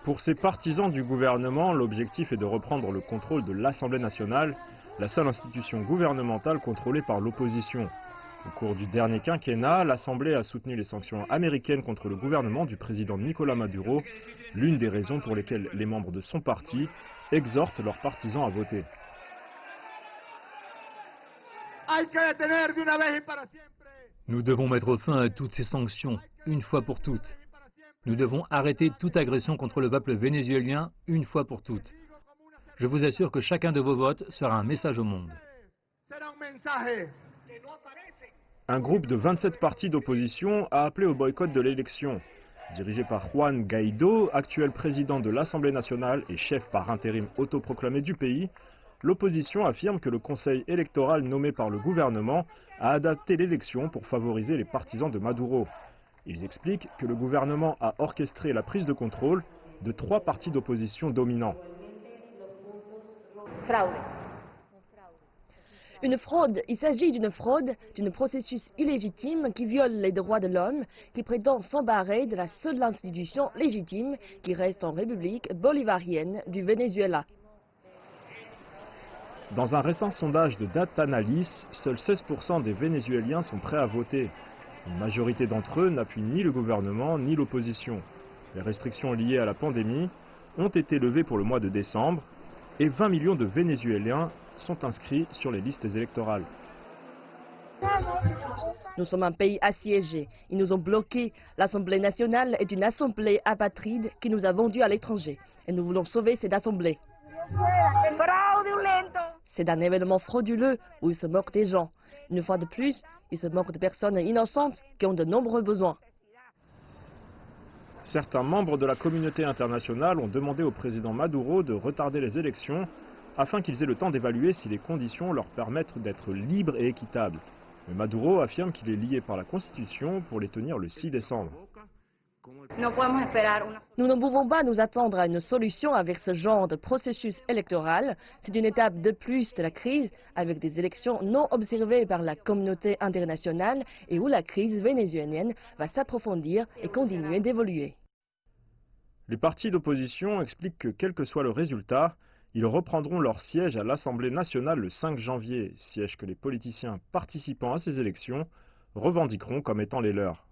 Pour ces partisans du gouvernement, l'objectif est de reprendre le contrôle de l'Assemblée nationale, la seule institution gouvernementale contrôlée par l'opposition. Au cours du dernier quinquennat, l'Assemblée a soutenu les sanctions américaines contre le gouvernement du président Nicolás Maduro, l'une des raisons pour lesquelles les membres de son parti exhortent leurs partisans à voter. Nous devons mettre fin à toutes ces sanctions, une fois pour toutes. Nous devons arrêter toute agression contre le peuple vénézuélien, une fois pour toutes. Je vous assure que chacun de vos votes sera un message au monde. Un groupe de 27 partis d'opposition a appelé au boycott de l'élection. Dirigé par Juan Guaidó, actuel président de l'Assemblée nationale et chef par intérim autoproclamé du pays, l'opposition affirme que le conseil électoral nommé par le gouvernement a adapté l'élection pour favoriser les partisans de Maduro. Ils expliquent que le gouvernement a orchestré la prise de contrôle de 3 partis d'opposition dominants. Une fraude, il s'agit d'une fraude, d'un processus illégitime qui viole les droits de l'homme, qui prétend s'embarrer de la seule institution légitime qui reste en République bolivarienne du Venezuela. Dans un récent sondage de Dataanalysis, seuls 16% des Vénézuéliens sont prêts à voter. Une majorité d'entre eux n'appuient ni le gouvernement ni l'opposition. Les restrictions liées à la pandémie ont été levées pour le mois de décembre et 20 millions de Vénézuéliens sont inscrits sur les listes électorales. Nous sommes un pays assiégé. Ils nous ont bloqués. L'Assemblée nationale est une assemblée apatride qui nous a vendus à l'étranger. Et nous voulons sauver cette assemblée. C'est un événement frauduleux où ils se moquent des gens. Une fois de plus, ils se moquent de personnes innocentes qui ont de nombreux besoins. Certains membres de la communauté internationale ont demandé au président Maduro de retarder les élections afin qu'ils aient le temps d'évaluer si les conditions leur permettent d'être libres et équitables. Mais Maduro affirme qu'il est lié par la Constitution pour les tenir le 6 décembre. Nous ne pouvons pas nous attendre à une solution avec ce genre de processus électoral. C'est une étape de plus de la crise, avec des élections non observées par la communauté internationale et où la crise vénézuélienne va s'approfondir et continuer d'évoluer. Les partis d'opposition expliquent que quel que soit le résultat, ils reprendront leur siège à l'Assemblée nationale le 5 janvier, siège que les politiciens participant à ces élections revendiqueront comme étant les leurs.